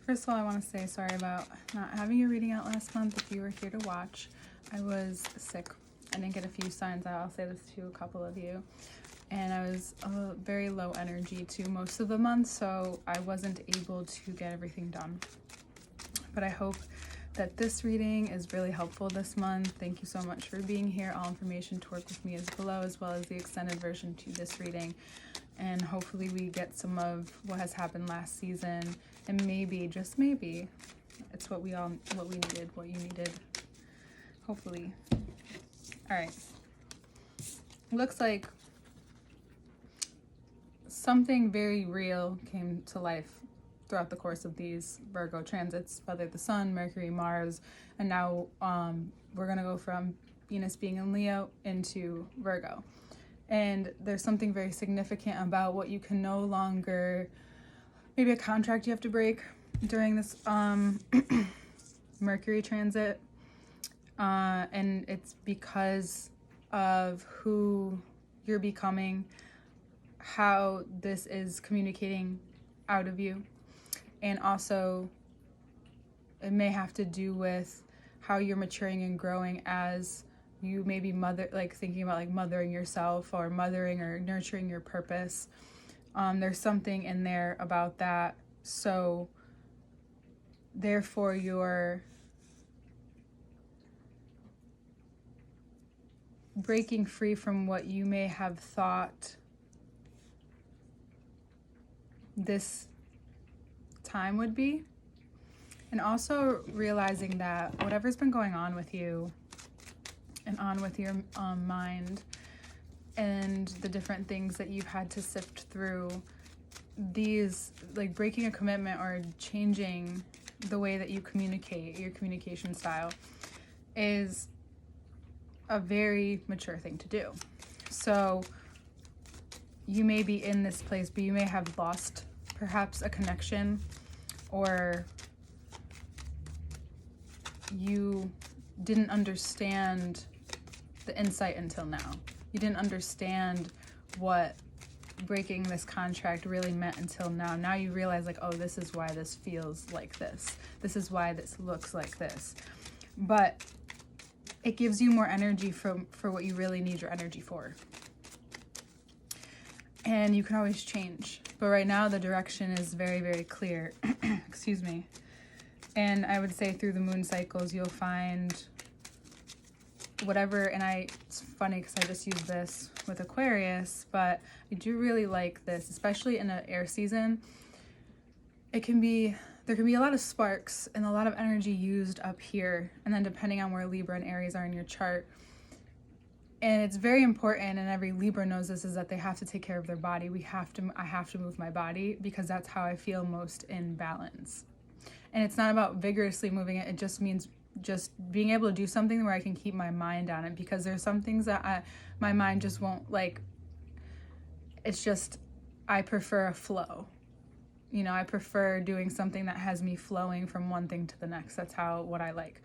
First of all, I want to say sorry about not having your reading out last month if you were here to watch. I was sick. I didn't get a few signs out. I'll say this to a couple of you. And I was very low energy too most of the month, so I wasn't able to get everything done. But I hope that this reading is really helpful this month. Thank you so much for being here. All information to work with me is below, as well as the extended version to this reading. And hopefully we get some of what has happened last season, and maybe, just maybe, it's what you needed, hopefully. All right. Looks like something very real came to life throughout the course of these Virgo transits, whether the Sun, Mercury, Mars, and now we're going to go from Venus being in Leo into Virgo. And there's something very significant about what you can no longer, maybe a contract you have to break during this Mercury transit. And it's because of who you're becoming, how this is communicating out of you. And also it may have to do with how you're maturing and growing as you may be thinking about mothering yourself or mothering or nurturing your purpose. There's something in there about that. So therefore you're breaking free from what you may have thought this time would be, and also realizing that whatever's been going on with you and on with your mind and the different things that you've had to sift through, these, like breaking a commitment or changing the way that you communicate, your communication style, is a very mature thing to do. So you may be in this place, but you may have lost perhaps a connection, or you didn't understand the insight until now. You didn't understand what breaking this contract really meant until now. Now you realize, like, oh, this is why this feels like this. This is why this looks like this. But it gives you more energy for what you really need your energy for. And you can always change. But right now the direction is very, very clear. Excuse me. And I would say through the moon cycles, you'll find whatever, and it's funny because I just used this with Aquarius, but I do really like this, especially in an air season. There can be a lot of sparks and a lot of energy used up here, and then depending on where Libra and Aries are in your chart. And it's very important, and every Libra knows this, is that they have to take care of their body. I have to move my body because that's how I feel most in balance. And it's not about vigorously moving it. It just means just being able to do something where I can keep my mind on it, because there's some things that my mind just won't like. It's just, I prefer a flow. You know, I prefer doing something that has me flowing from one thing to the next. That's what I like.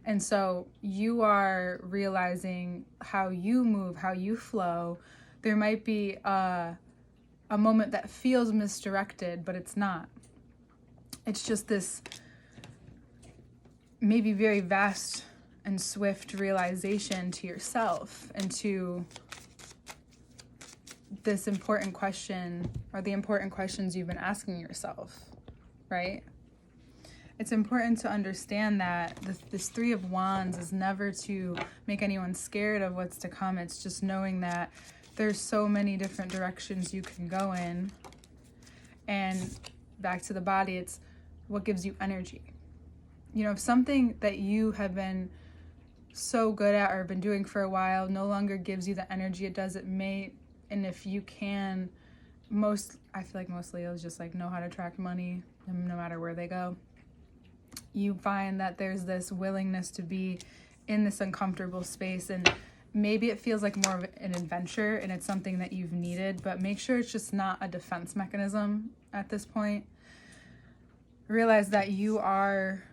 And so you are realizing how you move, how you flow. There might be a moment that feels misdirected, but it's not. It's just this maybe very vast and swift realization to yourself and to this important question, or the important questions you've been asking yourself, right? It's important to understand that this Three of Wands is never to make anyone scared of what's to come. It's just knowing that there's so many different directions you can go in. And back to the body, it's what gives you energy. You know, if something that you have been so good at or been doing for a while no longer gives you the energy it does, it may, and if you can, I feel like most Leos just like know how to attract money no matter where they go. You find that there's this willingness to be in this uncomfortable space, and maybe it feels like more of an adventure and it's something that you've needed, but make sure it's just not a defense mechanism at this point. Realize that you are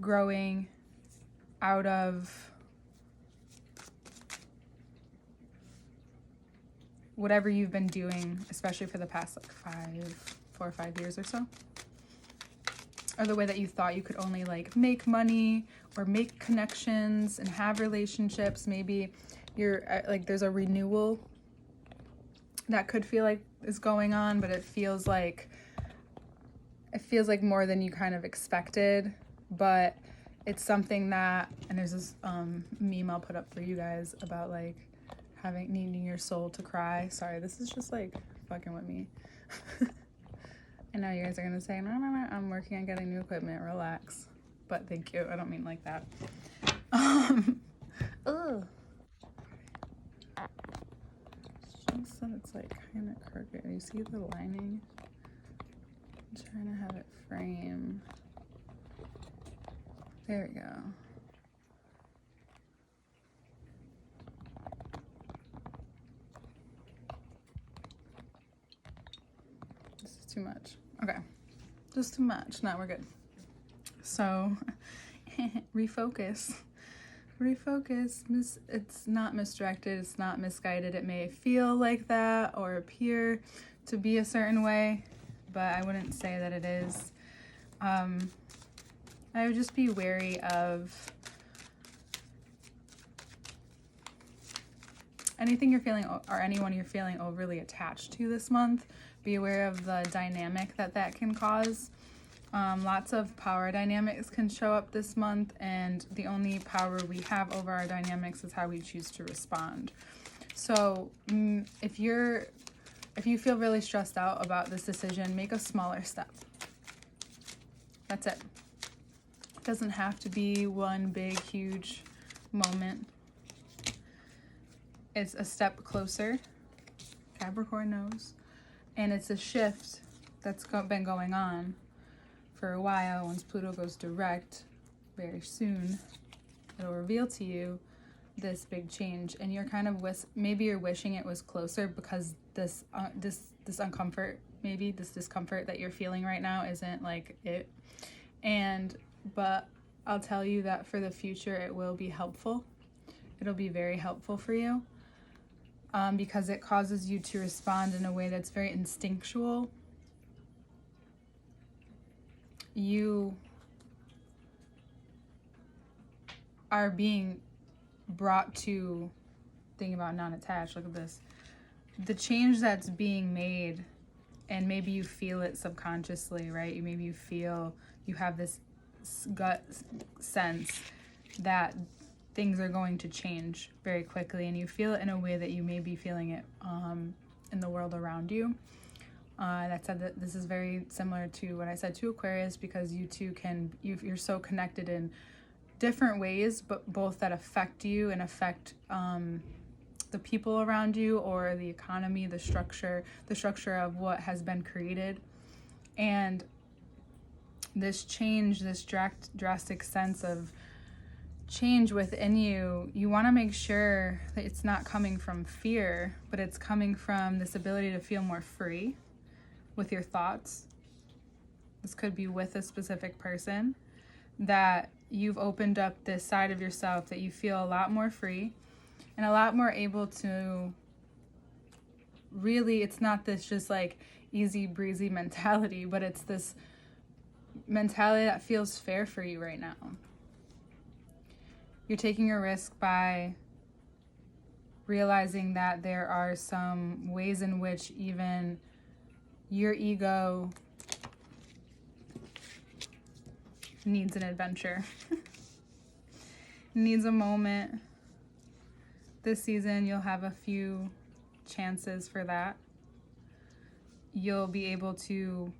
growing out of whatever you've been doing, especially for the past like 4 or 5 years or so. or the way that you thought you could only like make money or make connections and have relationships. Maybe you're like, there's a renewal that could feel like is going on, but it feels like more than you kind of expected. But it's something that, and there's this meme I'll put up for you guys about like needing your soul to cry. Sorry, this is just like fucking with me. I know you guys are gonna say, no, I'm working on getting new equipment, relax. But thank you, I don't mean like that. Ugh. Just that it's like kind of crooked. You see the lining? I'm trying to have it frame. There we go. This is too much. Okay. Just too much. Now we're good. So, refocus. It's not misdirected. It's not misguided. It may feel like that or appear to be a certain way, but I wouldn't say that it is. I would just be wary of anything you're feeling or anyone you're feeling overly attached to this month. Be aware of the dynamic that can cause. Lots of power dynamics can show up this month, and the only power we have over our dynamics is how we choose to respond. So if you feel really stressed out about this decision, make a smaller step. That's it. It doesn't have to be one big, huge moment. It's a step closer. Capricorn knows. And it's a shift that's been going on for a while. Once Pluto goes direct very soon, it'll reveal to you this big change, and you're kind of maybe you're wishing it was closer because this uncomfort, maybe this discomfort that you're feeling right now isn't like it. But I'll tell you that for the future it will be helpful. It'll be very helpful for you, because it causes you to respond in a way that's very instinctual. You are being brought to think about non-attached. Look at this. The change that's being made, and maybe you feel it subconsciously, right? Maybe you feel you have this gut sense that things are going to change very quickly, and you feel it in a way that you may be feeling it in the world around you. That said, that this is very similar to what I said to Aquarius, because you two you're so connected in different ways, but both that affect you and affect the people around you, or the economy, the structure of what has been created. And this change, this drastic sense of change within you, you want to make sure that it's not coming from fear, but it's coming from this ability to feel more free with your thoughts. This could be with a specific person, that you've opened up this side of yourself that you feel a lot more free and a lot more able to really, it's not this just like easy breezy mentality, but it's this mentality that feels fair for you right now. You're taking a risk by realizing that there are some ways in which even your ego needs an adventure, needs a moment. This season, you'll have a few chances for that. You'll be able to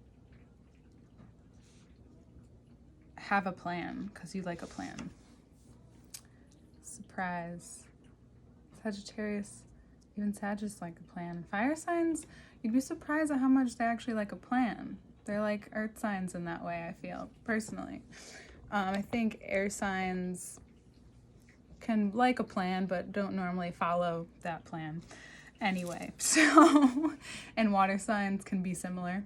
have a plan, because you like a plan. Surprise. Sagittarius, even Sagittarius like a plan. Fire signs, you'd be surprised at how much they actually like a plan. They're like earth signs in that way, I feel, personally. I think air signs can like a plan, but don't normally follow that plan anyway. So, and water signs can be similar.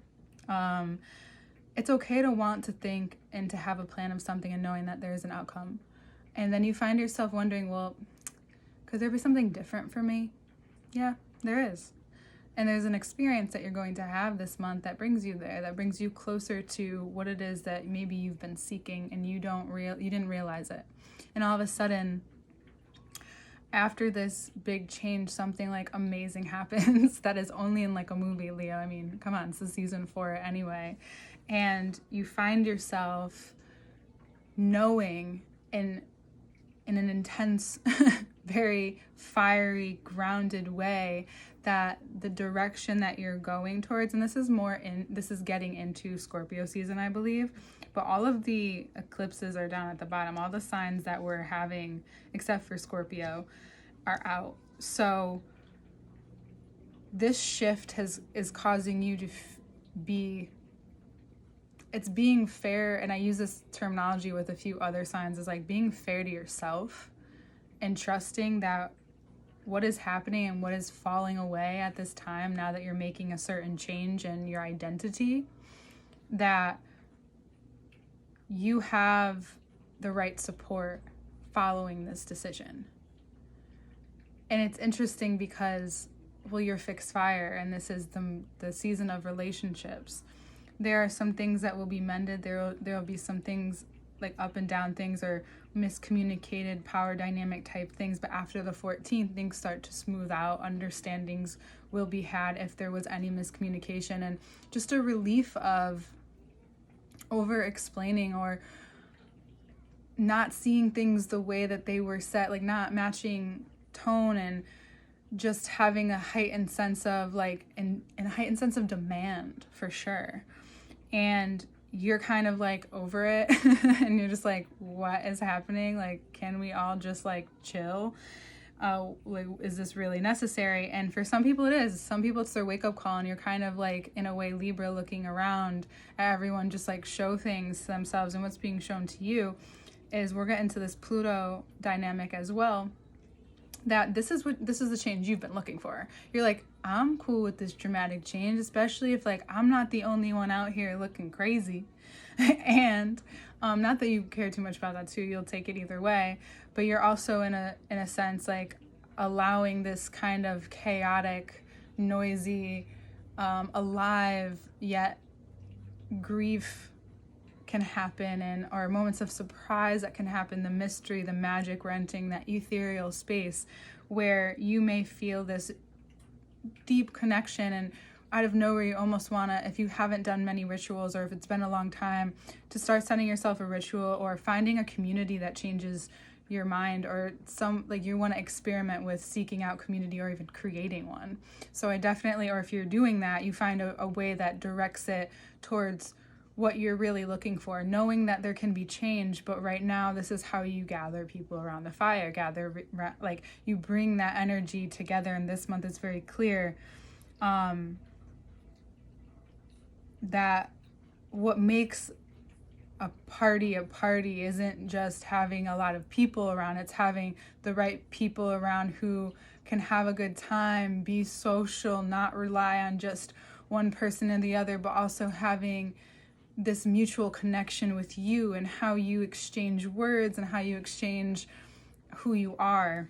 It's okay to want to think and to have a plan of something and knowing that there is an outcome. And then you find yourself wondering, well, could there be something different for me? Yeah, there is. And there's an experience that you're going to have this month that brings you there, that brings you closer to what it is that maybe you've been seeking and you didn't realize it. And all of a sudden, after this big change, something like amazing happens that is only in like a movie, Leo. I mean, come on, this is season 4 anyway. And you find yourself knowing in an intense, very fiery, grounded way that the direction that you're going towards, and this is getting into Scorpio season, I believe, but all of the eclipses are down at the bottom. All the signs that we're having, except for Scorpio, are out. So this shift is causing you to it's being fair, and I use this terminology with a few other signs, is like being fair to yourself and trusting that what is happening and what is falling away at this time, now that you're making a certain change in your identity, that you have the right support following this decision. And it's interesting because, well, you're fixed fire, and this is the season of relationships. There are some things that will be mended. There will be some things like up and down things or miscommunicated power dynamic type things, but after the 14th, things start to smooth out. Understandings will be had if there was any miscommunication, and just a relief of over explaining or not seeing things the way that they were set, like not matching tone, and just having a heightened sense of and a heightened sense of demand for sure. And you're kind of like over it and you're just like, what is happening? Like, can we all just like chill? Like, is this really necessary? And for some people it is. Some people it's their wake up call, and you're kind of like, in a way, Libra, looking around at everyone just like show things to themselves, and what's being shown to you is we're getting to this Pluto dynamic as well, that this is the change you've been looking for. You're like, I'm cool with this dramatic change, especially if like I'm not the only one out here looking crazy. And not that you care too much about that too, you'll take it either way, but you're also in a sense like allowing this kind of chaotic, noisy, alive yet grief can happen, and or moments of surprise that can happen, the mystery, the magic, renting that ethereal space where you may feel this deep connection, and out of nowhere you almost want to, if you haven't done many rituals or if it's been a long time, to start setting yourself a ritual or finding a community that changes your mind, or some like you want to experiment with seeking out community or even creating one. So I definitely, or if you're doing that, you find a way that directs it towards what you're really looking for, knowing that there can be change, but right now this is how you gather people around the fire, like you bring that energy together. And this month it's very clear that what makes a party isn't just having a lot of people around, it's having the right people around who can have a good time, be social, not rely on just one person or the other, but also having this mutual connection with you and how you exchange words and how you exchange who you are.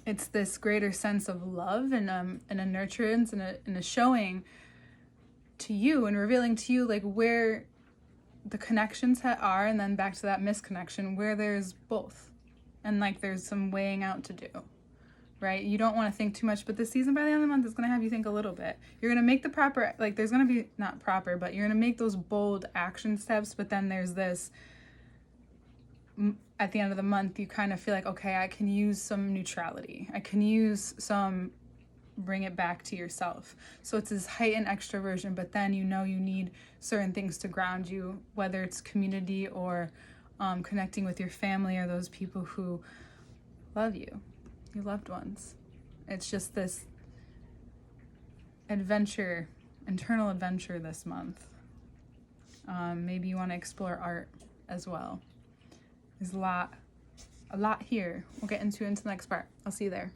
It's this greater sense of love and a nurturance and a showing to you and revealing to you like where the connections are, and then back to that misconnection where there's both, and like there's some weighing out to do. Right? You don't want to think too much, but this season by the end of the month is going to have you think a little bit. You're going to make the proper, like there's going to be, not proper, but you're going to make those bold action steps, but then there's this, at the end of the month, you kind of feel like, okay, I can use some neutrality. I can use some, bring it back to yourself. So it's this heightened extroversion, but then you know you need certain things to ground you, whether it's community or connecting with your family or those people who love you. Your loved ones. It's just this adventure, internal adventure this month. Maybe you want to explore art as well. There's a lot here. We'll get into the next part. I'll see you there.